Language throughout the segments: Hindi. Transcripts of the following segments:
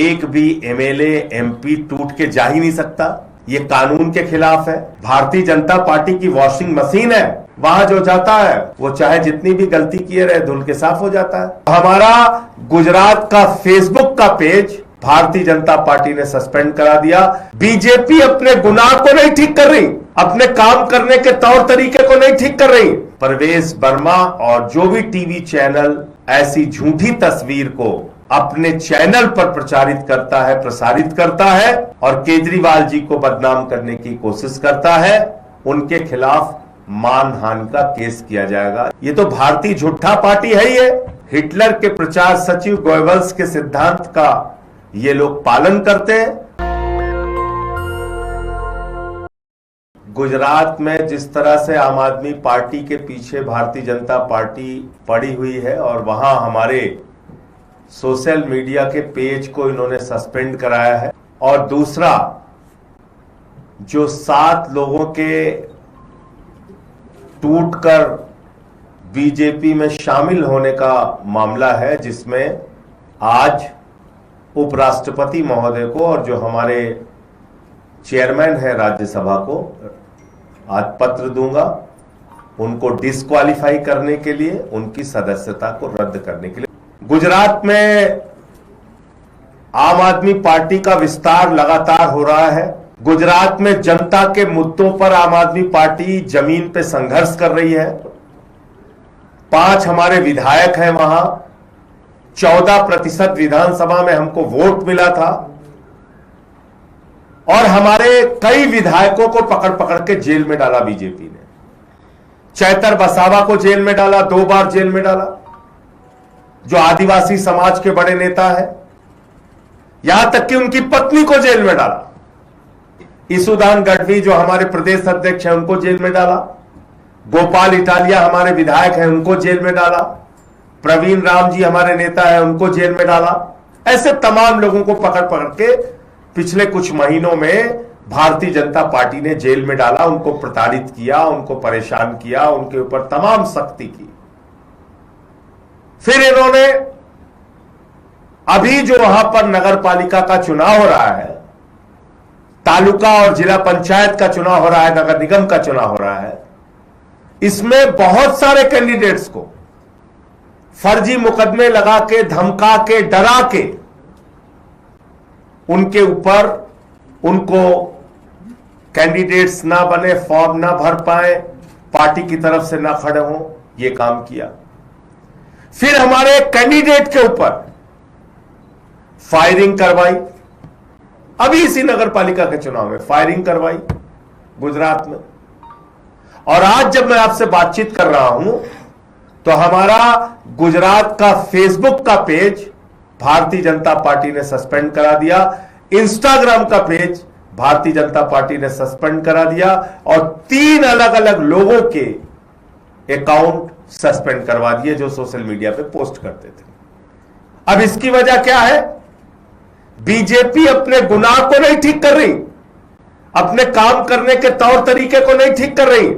एक भी एमएलए एमपी टूट के जा ही नहीं सकता। ये कानून के खिलाफ है। भारतीय जनता पार्टी की वॉशिंग मशीन है, वहां जो जाता है वो चाहे जितनी भी गलती किए रहे धुल के साफ हो जाता है। हमारा गुजरात का फेसबुक का पेज भारतीय जनता पार्टी ने सस्पेंड करा दिया। बीजेपी अपने गुनाह को नहीं ठीक कर रही, अपने काम करने के तौर तरीके को नहीं ठीक कर रही। परवेज वर्मा और जो भी टीवी चैनल ऐसी झूठी तस्वीर को अपने चैनल पर प्रचारित करता है, प्रसारित करता है और केजरीवाल जी को बदनाम करने की कोशिश करता है, उनके खिलाफ मानहानि का केस किया जाएगा। ये तो भारतीय झूठा पार्टी है। ये हिटलर के प्रचार सचिव गोयबल्स के सिद्धांत का ये लोग पालन करते हैं। गुजरात में जिस तरह से आम आदमी पार्टी के पीछे भारतीय जनता पार्टी पड़ी हुई है और वहां हमारे सोशल मीडिया के पेज को इन्होंने सस्पेंड कराया है, और दूसरा जो 7 लोगों के टूटकर बीजेपी में शामिल होने का मामला है, जिसमें आज उपराष्ट्रपति महोदय को और जो हमारे चेयरमैन है राज्यसभा को आज पत्र दूंगा, उनको डिस्क्वालीफाई करने के लिए, उनकी सदस्यता को रद्द करने के लिए। गुजरात में आम आदमी पार्टी का विस्तार लगातार हो रहा है। गुजरात में जनता के मुद्दों पर आम आदमी पार्टी जमीन पे संघर्ष कर रही है। 5 हमारे विधायक हैं वहां, 14% विधानसभा में हमको वोट मिला था और हमारे कई विधायकों को पकड़ पकड़ के जेल में डाला बीजेपी ने। चैतर वसावा को जेल में डाला, 2 बार जेल में डाला, जो आदिवासी समाज के बड़े नेता है। यहां तक कि उनकी पत्नी को जेल में डाला। ईसुदान गढ़वी जो हमारे प्रदेश अध्यक्ष हैं उनको जेल में डाला। गोपाल इटालिया हमारे विधायक हैं, उनको जेल में डाला। प्रवीण राम जी हमारे नेता हैं, उनको जेल में डाला। ऐसे तमाम लोगों को पकड़ पकड़ के पिछले कुछ महीनों में भारतीय जनता पार्टी ने जेल में डाला, उनको प्रताड़ित किया, उनको परेशान किया, उनके ऊपर तमाम सख्ती की। फिर इन्होंने अभी जो वहां पर नगर पालिका का चुनाव हो रहा है, तालुका और जिला पंचायत का चुनाव हो रहा है, नगर निगम का चुनाव हो रहा है, इसमें बहुत सारे कैंडिडेट्स को फर्जी मुकदमे लगा के, धमका के, डरा के उनके ऊपर उनको कैंडिडेट्स ना बने, फॉर्म ना भर पाए, पार्टी की तरफ से ना खड़े हों, यह काम किया। फिर हमारे कैंडिडेट के ऊपर फायरिंग करवाई। अभी इसी नगर पालिका के चुनाव में फायरिंग करवाई गुजरात में। और आज जब मैं आपसे बातचीत कर रहा हूं तो हमारा गुजरात का फेसबुक का पेज भारतीय जनता पार्टी ने सस्पेंड करा दिया। इंस्टाग्राम का पेज भारतीय जनता पार्टी ने सस्पेंड करा दिया और 3 अलग अलग लोगों के अकाउंट सस्पेंड करवा दिए जो सोशल मीडिया पे पोस्ट करते थे। अब इसकी वजह क्या है? बीजेपी अपने गुनाह को नहीं ठीक कर रही, अपने काम करने के तौर तरीके को नहीं ठीक कर रही।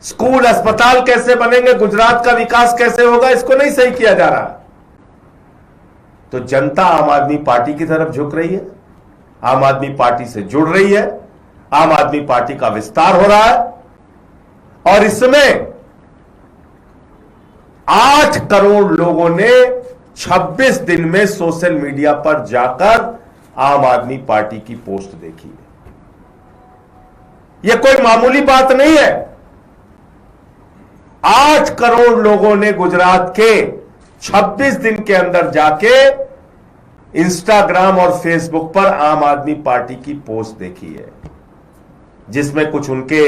स्कूल अस्पताल कैसे बनेंगे, गुजरात का विकास कैसे होगा, इसको नहीं सही किया जा रहा। तो जनता आम आदमी पार्टी की तरफ झुक रही है, आम आदमी पार्टी से जुड़ रही है, आम आदमी पार्टी का विस्तार हो रहा है। और इसमें 8 करोड़ लोगों ने 26 दिन में सोशल मीडिया पर जाकर आम आदमी पार्टी की पोस्ट देखी है। यह कोई मामूली बात नहीं है। 8 करोड़ लोगों ने गुजरात के 26 दिन के अंदर जाके इंस्टाग्राम और फेसबुक पर आम आदमी पार्टी की पोस्ट देखी है, जिसमें कुछ उनके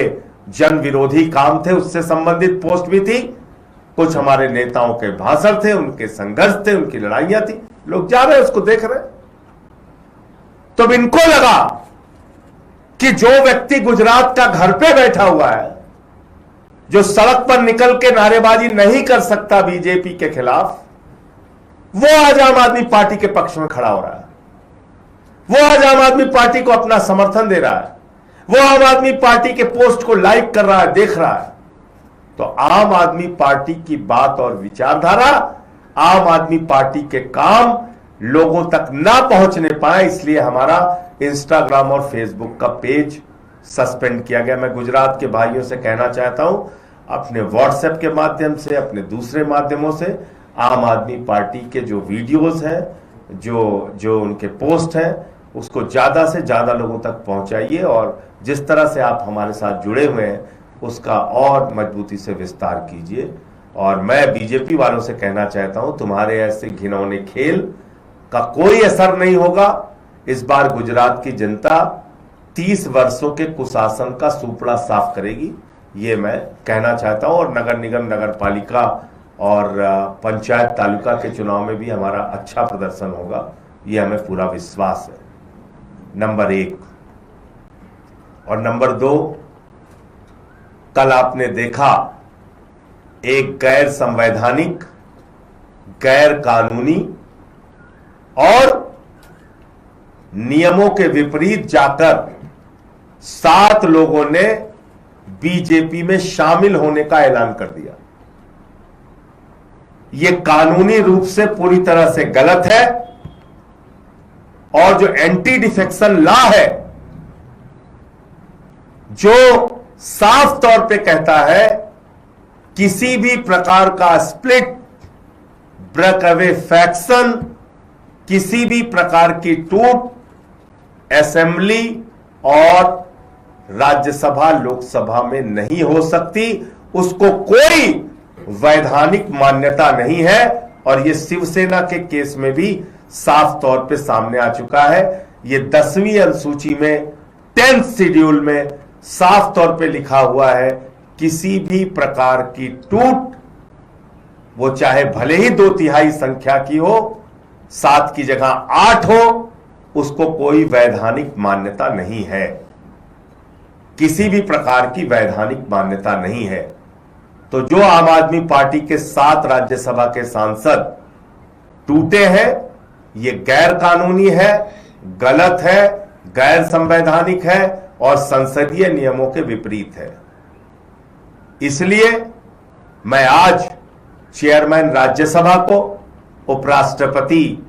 जन विरोधी काम थे, उससे संबंधित पोस्ट भी थी, कुछ हमारे नेताओं के भाषण थे, उनके संघर्ष थे, उनकी लड़ाइयां थी। लोग जा रहे हैं, उसको देख रहे हैं। तो इनको लगा कि जो व्यक्ति गुजरात का घर पे बैठा हुआ है, जो सड़क पर निकल के नारेबाजी नहीं कर सकता बीजेपी के खिलाफ, वो आज आम आदमी पार्टी के पक्ष में खड़ा हो रहा है, वो आज आम आदमी पार्टी को अपना समर्थन दे रहा है, वो आम आदमी पार्टी के पोस्ट को लाइक कर रहा है, देख रहा है। तो आम आदमी पार्टी की बात और विचारधारा, आम आदमी पार्टी के काम लोगों तक ना पहुंचने पाए, इसलिए हमारा इंस्टाग्राम और फेसबुक का पेज सस्पेंड किया गया। मैं गुजरात के भाइयों से कहना चाहता हूं, अपने व्हाट्सएप के माध्यम से, अपने दूसरे माध्यमों से आम आदमी पार्टी के जो वीडियोस हैं, जो उनके पोस्ट हैं, उसको ज्यादा से ज्यादा लोगों तक पहुंचाइए और जिस तरह से आप हमारे साथ जुड़े हुए हैं उसका और मजबूती से विस्तार कीजिए। और मैं बीजेपी वालों से कहना चाहता हूं, तुम्हारे ऐसे घिनौने खेल का कोई असर नहीं होगा। इस बार गुजरात की जनता 30 वर्षों के कुशासन का सूपड़ा साफ करेगी, ये मैं कहना चाहता हूं। और नगर निगम, नगर पालिका और पंचायत तालुका के चुनाव में भी हमारा अच्छा प्रदर्शन होगा, ये हमें पूरा विश्वास है। नंबर 1। और नंबर 2, कल आपने देखा एक गैर संवैधानिक, गैर कानूनी और नियमों के विपरीत जाकर 7 लोगों ने बीजेपी में शामिल होने का ऐलान कर दिया। यह कानूनी रूप से पूरी तरह से गलत है और जो एंटी डिफेक्शन लॉ है, जो साफ तौर पे कहता है किसी भी प्रकार का स्प्लिट, ब्रेकअवे फैक्शन, किसी भी प्रकार की टूट असेंबली और राज्यसभा, लोकसभा में नहीं हो सकती, उसको कोई वैधानिक मान्यता नहीं है। और यह शिवसेना के केस में भी साफ तौर पे सामने आ चुका है। यह 10वीं अनुसूची में 10th शेड्यूल में साफ तौर पे लिखा हुआ है, किसी भी प्रकार की टूट, वो चाहे भले ही 2/3 संख्या की हो, 7 की जगह 8 हो, उसको कोई वैधानिक मान्यता नहीं है। किसी भी प्रकार की वैधानिक मान्यता नहीं है। तो जो आम आदमी पार्टी के 7 राज्यसभा के सांसद टूटे हैं, ये गैर कानूनी है, गलत है, गैर संवैधानिक है और संसदीय नियमों के विपरीत है। इसलिए मैं आज चेयरमैन राज्यसभा को, उपराष्ट्रपति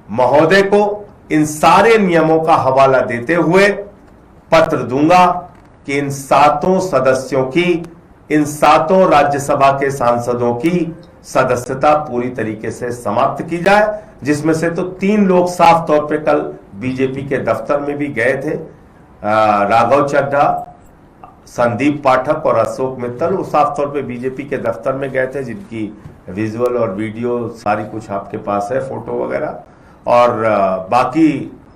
महोदय को इन सारे नियमों का हवाला देते हुए पत्र दूंगा कि इन 7 सदस्यों की, इन 7 राज्यसभा के सांसदों की सदस्यता पूरी तरीके से समाप्त की जाए, जिसमें से तो 3 लोग साफ तौर पे कल बीजेपी के दफ्तर में भी गए थे, राघव चड्ढा, संदीप पाठक और अशोक मित्तल। वो साफ तौर पे बीजेपी के दफ्तर में गए थे, जिनकी विजुअल और वीडियो सारी कुछ आपके पास है, फोटो वगैरह। और बाकी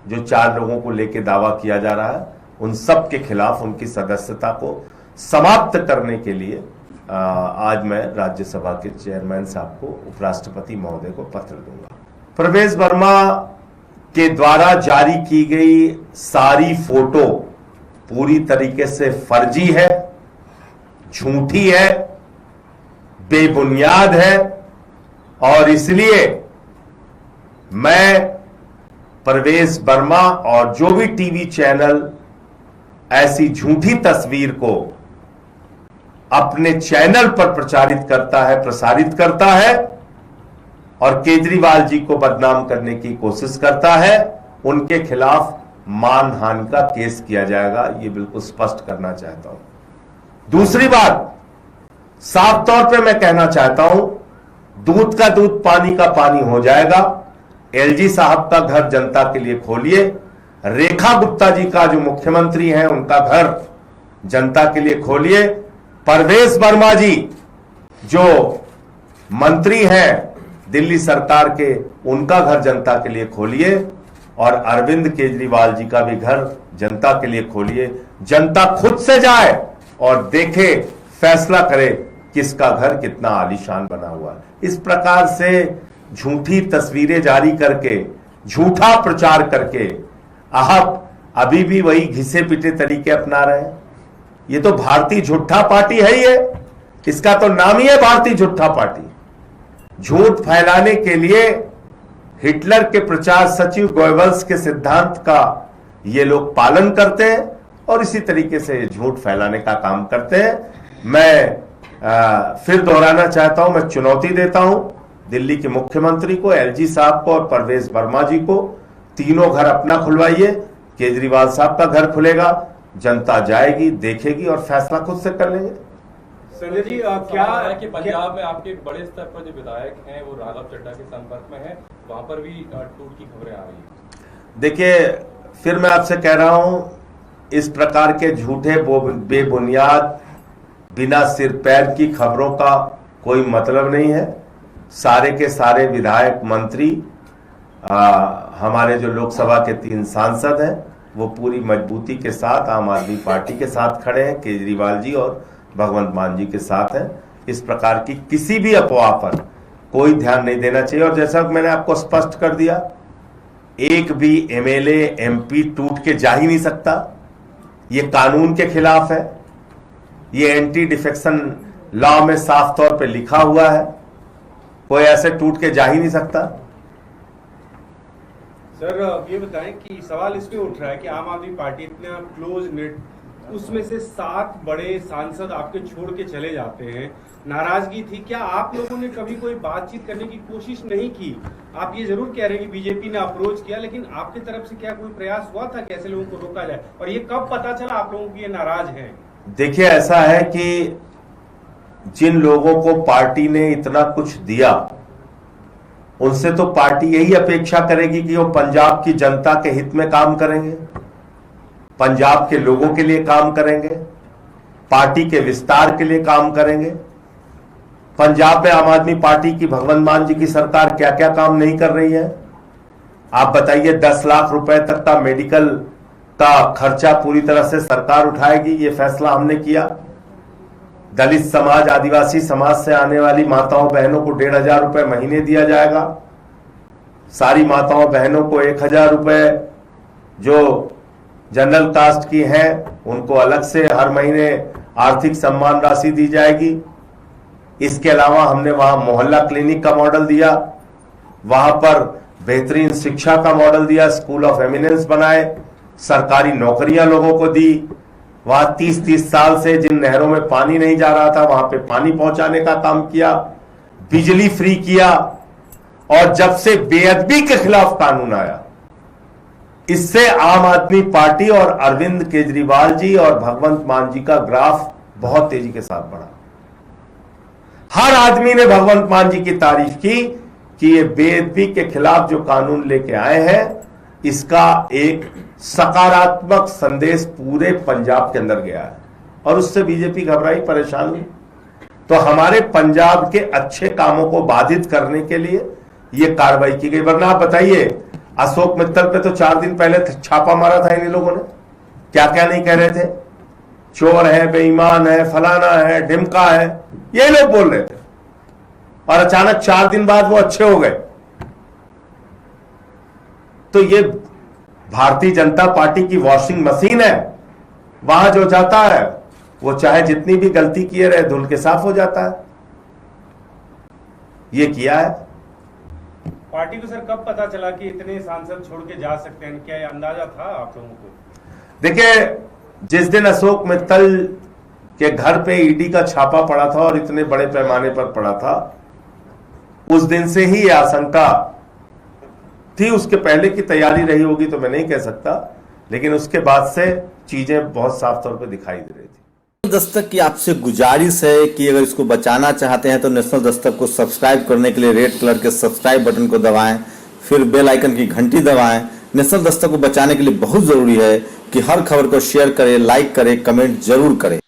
जो 4 लोगों को लेके दावा किया जा रहा है, उन सब के खिलाफ उनकी सदस्यता को समाप्त करने के लिए आज मैं राज्यसभा के चेयरमैन साहब को, उपराष्ट्रपति महोदय को पत्र दूंगा। प्रवेश वर्मा के द्वारा जारी की गई सारी फोटो पूरी तरीके से फर्जी है, झूठी है, बेबुनियाद है और इसलिए मैं प्रवेश वर्मा और जो भी टीवी चैनल ऐसी झूठी तस्वीर को अपने चैनल पर प्रचारित करता है, प्रसारित करता है और केजरीवाल जी को बदनाम करने की कोशिश करता है, उनके खिलाफ मानहानि का केस किया जाएगा, ये बिल्कुल स्पष्ट करना चाहता हूं। दूसरी बात, साफ तौर पे मैं कहना चाहता हूं, दूध का दूध, पानी का पानी हो जाएगा। एलजी साहब का घर जनता के लिए खोलिए, रेखा गुप्ता जी का जो मुख्यमंत्री हैं उनका घर जनता के लिए खोलिए, प्रवेश वर्मा जी जो मंत्री हैं दिल्ली सरकार के, उनका घर जनता के लिए खोलिए और अरविंद केजरीवाल जी का भी घर जनता के लिए खोलिए। जनता खुद से जाए और देखे, फैसला करे किसका घर कितना आलीशान बना हुआ है। इस प्रकार से झूठी तस्वीरें जारी करके, झूठा प्रचार करके आप अभी भी वही घिसे पिटे तरीके अपना रहे हैं। ये तो भारतीय झूठा पार्टी है, ये इसका तो नाम ही है भारतीय झूठा पार्टी। झूठ फैलाने के लिए हिटलर के प्रचार सचिव गोयबल्स के सिद्धांत का ये लोग पालन करते हैं और इसी तरीके से झूठ फैलाने का काम करते हैं। मैं फिर दोहराना चाहता हूं, मैं चुनौती देता हूं दिल्ली के मुख्यमंत्री को, एलजी साहब को और परवेज वर्मा जी को, तीनों घर अपना खुलवाइए। केजरीवाल साहब का घर खुलेगा, जनता जाएगी, देखेगी और फैसला खुद से कर लेंगे। संजय जी, क्या है कि पंजाब में आपके बड़े स्तर पर जो विधायक हैं वो राघव चड्ढा के संपर्क में हैं, वहां पर भी टूट की खबरें आ रही हैं। देखिए, फिर मैं आपसे कह रहा हूं, इस प्रकार के झूठे बेबुनियाद बिना सिर पैर की खबरों का कोई मतलब नहीं है। सारे के सारे विधायक मंत्री हमारे जो लोकसभा के 3 सांसद हैं वो पूरी मजबूती के साथ आम आदमी पार्टी के साथ खड़े हैं, केजरीवाल जी और भगवंत मान जी के साथ हैं। इस प्रकार की किसी भी अफवाह पर कोई ध्यान नहीं देना चाहिए। और जैसा मैंने आपको स्पष्ट कर दिया, एक भी एमएलए एमपी टूट के जा ही नहीं सकता। ये कानून के खिलाफ है, ये एंटी डिफेक्शन लॉ में साफ तौर पे लिखा हुआ है। कोई ऐसे टूट के जा ही नहीं सकता। सर, ये बताएं कि सवाल इसमें उठ रहा है कि आम आदमी पार्टी इतना क्लोज नेट, उसमें से 7 बड़े सांसद आपके छोड़ के चले जाते हैं, नाराजगी थी। क्या आप लोगों ने कभी कोई बातचीत करने की कोशिश नहीं की? आप ये जरूर कह रहे हैं कि बीजेपी ने अप्रोच किया, लेकिन आपकी तरफ से क्या कोई प्रयास हुआ था कि ऐसे लोगों को रोका जाए? और ये कब पता चला आप लोगों की ये नाराज हैं? देखिए, ऐसा है कि जिन लोगों को पार्टी ने इतना कुछ दिया, उनसे तो पार्टी यही अपेक्षा करेगी कि वो पंजाब की जनता के हित में काम करेंगे, पंजाब के लोगों के लिए काम करेंगे, पार्टी के विस्तार के लिए काम करेंगे। पंजाब में आम आदमी पार्टी की भगवंत मान जी की सरकार क्या क्या काम नहीं कर रही है, आप बताइए। 10 लाख रुपए तक का मेडिकल का खर्चा पूरी तरह से सरकार उठाएगी, ये फैसला हमने किया। दलित समाज, आदिवासी समाज से आने वाली माताओं बहनों को 1500 रुपए महीने दिया जाएगा। सारी माताओं बहनों को 1000 रुपए, जो जनरल कास्ट की हैं उनको अलग से हर महीने आर्थिक सम्मान राशि दी जाएगी। इसके अलावा हमने वहां मोहल्ला क्लिनिक का मॉडल दिया, वहां पर बेहतरीन शिक्षा का मॉडल दिया, स्कूल ऑफ एमिनेंस बनाए, सरकारी नौकरियां लोगों को दी। वहां 30-30 साल से जिन नहरों में पानी नहीं जा रहा था वहां पे पानी पहुंचाने का काम किया, बिजली फ्री किया। और जब से बेअदबी के खिलाफ कानून आया, इससे आम आदमी पार्टी और अरविंद केजरीवाल जी और भगवंत मान जी का ग्राफ बहुत तेजी के साथ बढ़ा। हर आदमी ने भगवंत मान जी की तारीफ की कि ये बेअदबी के खिलाफ जो कानून लेके आए हैं, इसका एक सकारात्मक संदेश पूरे पंजाब के अंदर गया है। और उससे बीजेपी घबराई, परेशान हुई। तो हमारे पंजाब के अच्छे कामों को बाधित करने के लिए यह कार्रवाई की गई। वरना आप बताइए, अशोक मित्तल पे तो 4 दिन पहले छापा मारा था इन लोगों ने, क्या क्या नहीं कह रहे थे, चोर है, बेईमान है, फलाना है, ढिमका है, ये लोग बोल रहे थे। और अचानक 4 दिन बाद वो अच्छे हो गए। तो ये भारतीय जनता पार्टी की वॉशिंग मशीन है। वहां जो जाता है वो चाहे जितनी भी गलती किए रहे, धुल के साफ हो जाता है। ये किया है। पार्टी को सर कब पता चला कि इतने सांसद छोड़ के जा सकते हैं? क्या ये अंदाजा था आप लोगों को? देखिए, जिस दिन अशोक मित्तल के घर पे ईडी का छापा पड़ा था और इतने बड़े पैमाने पर पड़ा था, उस दिन से ही यह आशंका थी। उसके पहले की तैयारी रही होगी तो मैं नहीं कह सकता, लेकिन उसके बाद से चीजें बहुत साफ तौर पे दिखाई दे रही थी। दस्तक की आपसे गुजारिश है कि अगर इसको बचाना चाहते हैं तो नेशनल दस्तक को सब्सक्राइब करने के लिए रेड कलर के सब्सक्राइब बटन को दबाएं, फिर बेल आइकन की घंटी दबाएं। नेशनल दस्तक को बचाने के लिए बहुत जरूरी है कि हर खबर को शेयर करें, लाइक करें, कमेंट जरूर करें।